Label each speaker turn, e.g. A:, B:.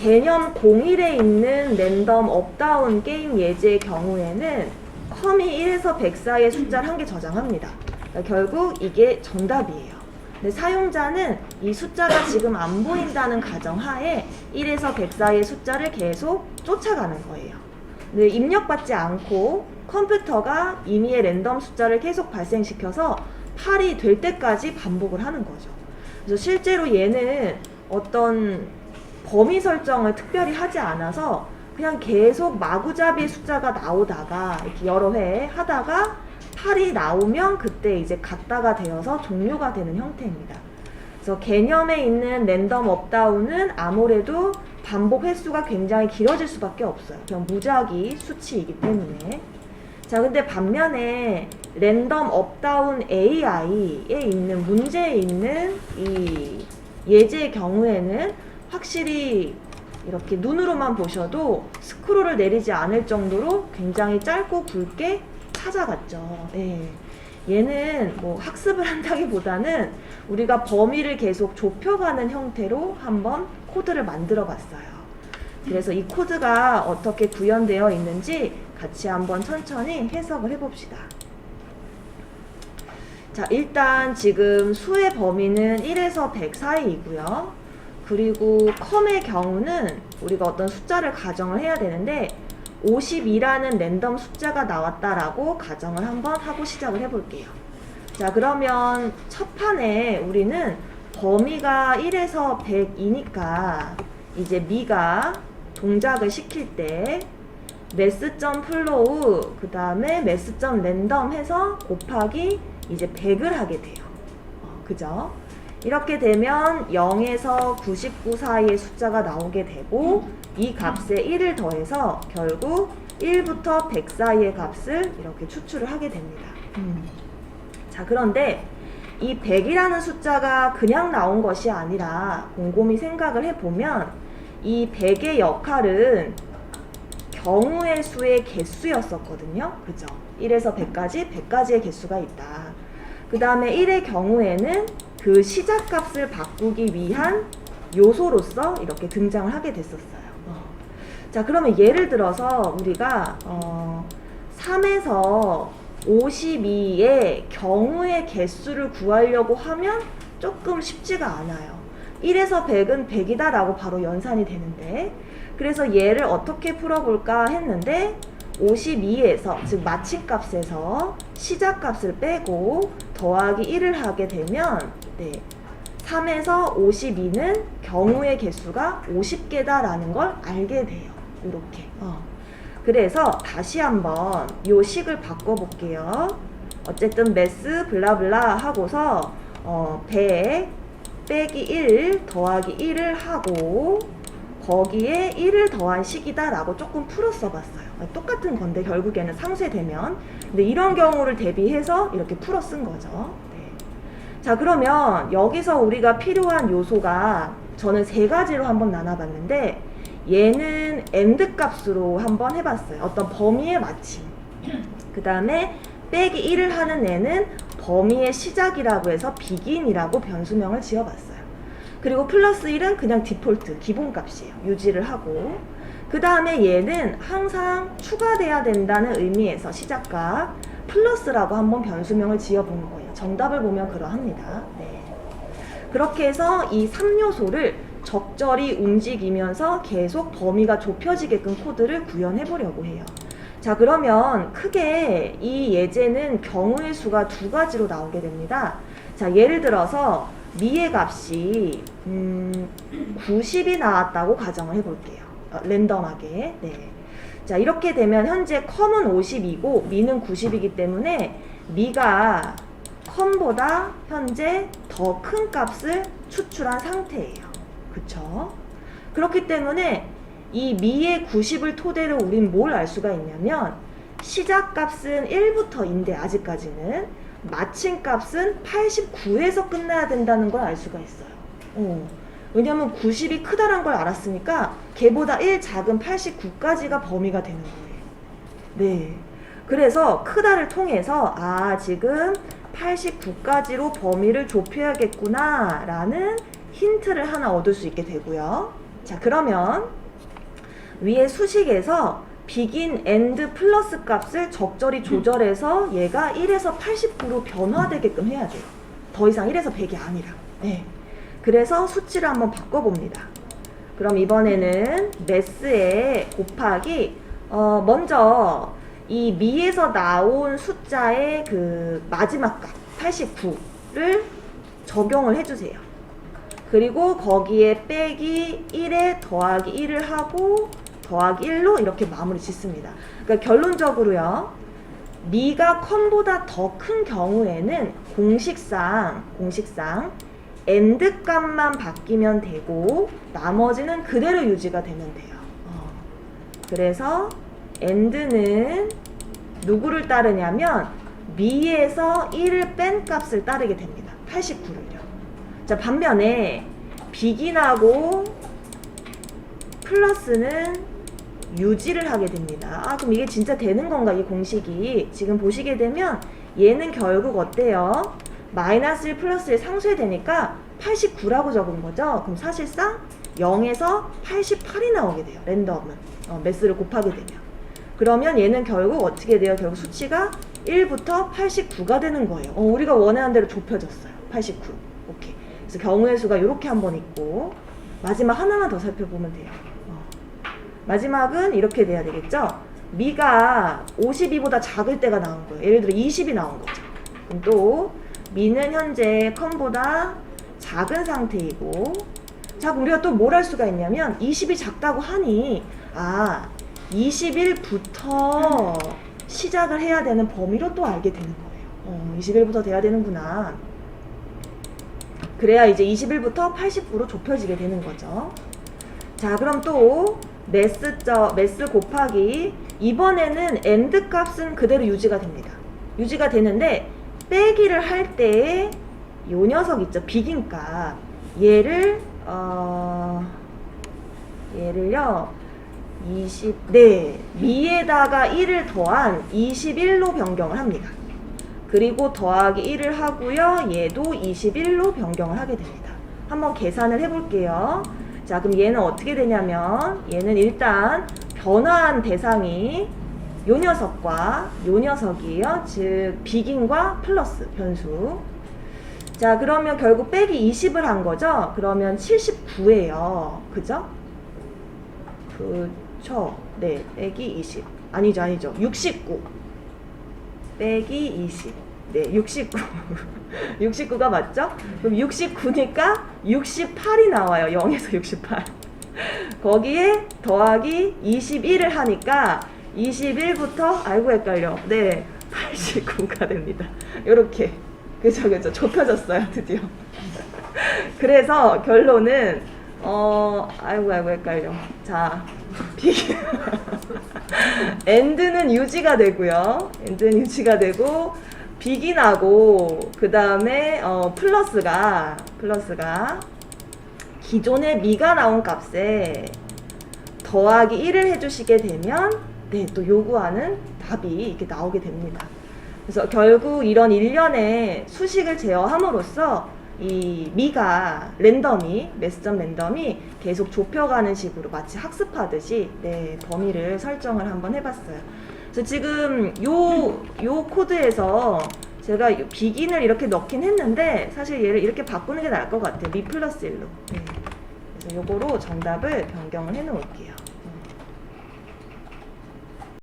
A: 개념 01에 있는 랜덤 업다운 게임 예제의 경우에는 컴이 1에서 100 사이의 숫자를 한 개 저장합니다. 그러니까 결국 이게 정답이에요. 근데 사용자는 이 숫자가 지금 안 보인다는 가정하에 1에서 100 사이의 숫자를 계속 쫓아가는 거예요. 근데 입력받지 않고 컴퓨터가 임의의 랜덤 숫자를 계속 발생시켜서 8이 될 때까지 반복을 하는 거죠. 그래서 실제로 얘는 어떤 범위 설정을 특별히 하지 않아서 그냥 계속 마구잡이 숫자가 나오다가 이렇게 여러 회 하다가 8이 나오면 그때 이제 같다가 되어서 종료가 되는 형태입니다. 그래서 개념에 있는 랜덤 업다운은 아무래도 반복 횟수가 굉장히 길어질 수밖에 없어요. 그냥 무작위 수치이기 때문에. 자, 근데 반면에 랜덤 업다운 AI에 있는 문제에 있는 이 예제의 경우에는 확실히 이렇게 눈으로만 보셔도 스크롤을 내리지 않을 정도로 굉장히 짧고 굵게 찾아갔죠. 네. 얘는 뭐 학습을 한다기보다는 우리가 범위를 계속 좁혀가는 형태로 한번 코드를 만들어 봤어요. 그래서 이 코드가 어떻게 구현되어 있는지 같이 한번 천천히 해석을 해봅시다. 자, 일단 지금 수의 범위는 1에서 100 사이이고요. 그리고 컴의 경우는 우리가 어떤 숫자를 가정을 해야 되는데 52라는 랜덤 숫자가 나왔다라고 가정을 한번 하고 시작을 해볼게요. 자, 그러면 첫 판에 우리는 범위가 1에서 100이니까 이제 미가 동작을 시킬 때 mass.flow 그 다음에 mass.random 해서 곱하기 이제 100을 하게 돼요. 그죠? 이렇게 되면 0에서 99 사이의 숫자가 나오게 되고 이 값에 1을 더해서 결국 1부터 100 사이의 값을 이렇게 추출을 하게 됩니다. 자, 그런데 이 100이라는 숫자가 그냥 나온 것이 아니라 곰곰이 생각을 해보면 이 100의 역할은 경우의 수의 개수였었거든요. 그죠? 1에서 100까지 100가지의 개수가 있다. 그 다음에 1의 경우에는 그 시작값을 바꾸기 위한 요소로서 이렇게 등장을 하게 됐었어요. 자, 그러면 예를 들어서 우리가 3에서 52의 경우의 개수를 구하려고 하면 조금 쉽지가 않아요. 1에서 100은 100이다 라고 바로 연산이 되는데, 그래서 얘를 어떻게 풀어볼까 했는데 52에서 즉 마침값에서 시작값을 빼고 더하기 1을 하게 되면 3에서 52는 경우의 개수가 50개다 라는 걸 알게 돼요. 이렇게. 그래서 다시 한번 요 식을 바꿔볼게요. 어쨌든 매스 블라블라 하고서 100 빼기 1 더하기 1을 하고 거기에 1을 더한 식이다 라고 조금 풀어 써봤어요. 똑같은 건데 결국에는 상쇄되면. 근데 이런 경우를 대비해서 이렇게 풀어 쓴 거죠. 자, 그러면 여기서 우리가 필요한 요소가 저는 세 가지로 한번 나눠봤는데 얘는 end 값으로 한번 해봤어요. 어떤 범위의 마침. 그 다음에 빼기 1을 하는 애는 범위의 시작이라고 해서 begin이라고 변수명을 지어봤어요. 그리고 플러스 1은 그냥 디폴트, 기본값이에요. 유지를 하고. 그 다음에 얘는 항상 추가돼야 된다는 의미에서 시작값 플러스라고 한번 변수명을 지어본 거예요. 정답을 보면 그러합니다. 네. 그렇게 해서 이 3요소를 적절히 움직이면서 계속 범위가 좁혀지게끔 코드를 구현해 보려고 해요. 자, 그러면 크게 이 예제는 경우의 수가 두 가지로 나오게 됩니다. 자, 예를 들어서 미의 값이 90이 나왔다고 가정을 해볼게요. 랜덤하게. 네. 자, 이렇게 되면 현재 컴은 50이고 미는 90이기 때문에 미가 컴보다 현재 더 큰 값을 추출한 상태예요. 그쵸? 그렇기 때문에 이 미의 90을 토대로 우린 뭘 알 수가 있냐면 시작값은 1부터인데 아직까지는 마침값은 89에서 끝나야 된다는 걸 알 수가 있어요. 왜냐면 90이 크다란 걸 알았으니까 걔보다 1 작은 89까지가 범위가 되는 거예요. 네. 그래서 크다를 통해서 지금 89까지로 범위를 좁혀야겠구나 라는 힌트를 하나 얻을 수 있게 되고요. 자, 그러면 위에 수식에서 begin, end, 플러스 값을 적절히 조절해서 얘가 1에서 89로 변화되게끔 해야 돼요. 더 이상 1에서 100이 아니라. 네. 그래서 수치를 한번 바꿔봅니다. 그럼 이번에는 매스에 곱하기 먼저 이 미에서 나온 숫자의 그 마지막 값 89를 적용을 해주세요. 그리고 거기에 빼기 1에 더하기 1을 하고 더하기 1로 이렇게 마무리 짓습니다. 그러니까 결론적으로요. 미가 컨보다 더 큰 경우에는 공식상 엔드 값만 바뀌면 되고 나머지는 그대로 유지가 되면 돼요. 그래서 엔드는 누구를 따르냐면 미에서 1을 뺀 값을 따르게 됩니다. 89를요. 자, 반면에 비긴하고 플러스는 유지를 하게 됩니다. 아, 그럼 이게 진짜 되는 건가, 이 공식이? 지금 보시게 되면 얘는 결국 어때요? 마이너스 1 플러스 1 상수에 되니까 89라고 적은 거죠. 그럼 사실상 0에서 88이 나오게 돼요. 랜덤은. 매스를 곱하게 되면. 그러면 얘는 결국 어떻게 돼요? 결국 수치가 1부터 89가 되는 거예요. 우리가 원하는 대로 좁혀졌어요. 89. 오케이. 그래서 경우의 수가 이렇게 한번 있고 마지막 하나만 더 살펴보면 돼요. 마지막은 이렇게 돼야 되겠죠? 미가 52보다 작을 때가 나온 거예요. 예를 들어 20이 나온 거죠. 그럼 또 미는 현재 컨보다 작은 상태이고, 자, 그럼 우리가 또 뭘 할 수가 있냐면 20이 작다고 하니 21부터 시작을 해야 되는 범위로 또 알게 되는 거예요. 21부터 돼야 되는구나. 그래야 이제 21부터 89로 좁혀지게 되는 거죠. 자, 그럼 또 매스 곱하기 이번에는 엔드 값은 그대로 유지가 됩니다. 유지가 되는데 빼기를 할 때 요 녀석 있죠. 비긴 값. 얘를요 20, 네, 미에다가 1을 더한 21로 변경을 합니다. 그리고 더하기 1을 하고요. 얘도 21로 변경을 하게 됩니다. 한번 계산을 해볼게요. 자, 그럼 얘는 어떻게 되냐면 얘는 일단 변화한 대상이 요 녀석과 요 녀석이에요. 즉 비긴과 플러스 변수. 자, 그러면 결국 빼기 20을 한 거죠. 그러면 79예요. 그죠? 그쵸? 네, 빼기 20. 아니죠. 69. 빼기 20. 네, 69. 69가 맞죠? 그럼 69니까 68이 나와요. 0에서 68. 거기에 더하기 21을 하니까 21부터, 아이고 헷갈려. 네, 89가 됩니다. 요렇게. 그죠. 좁혀졌어요, 드디어. 그래서 결론은, 아이고 헷갈려. 자, 엔드는 유지가 되고요. 엔드는 유지가 되고, 비긴하고, 그 다음에, 플러스가, 기존에 미가 나온 값에 더하기 1을 해주시게 되면, 네, 또 요구하는 답이 이렇게 나오게 됩니다. 그래서 결국 이런 일련의 수식을 제어함으로써 이 미가 매스점 랜덤이 계속 좁혀가는 식으로 마치 학습하듯이 네, 범위를 설정을 한번 해봤어요. 그래서 지금 요 코드에서 제가 비긴을 이렇게 넣긴 했는데 사실 얘를 이렇게 바꾸는 게 나을 것 같아요. 미 플러스 1로. 네. 그래서 요거로 정답을 변경을 해 놓을게요.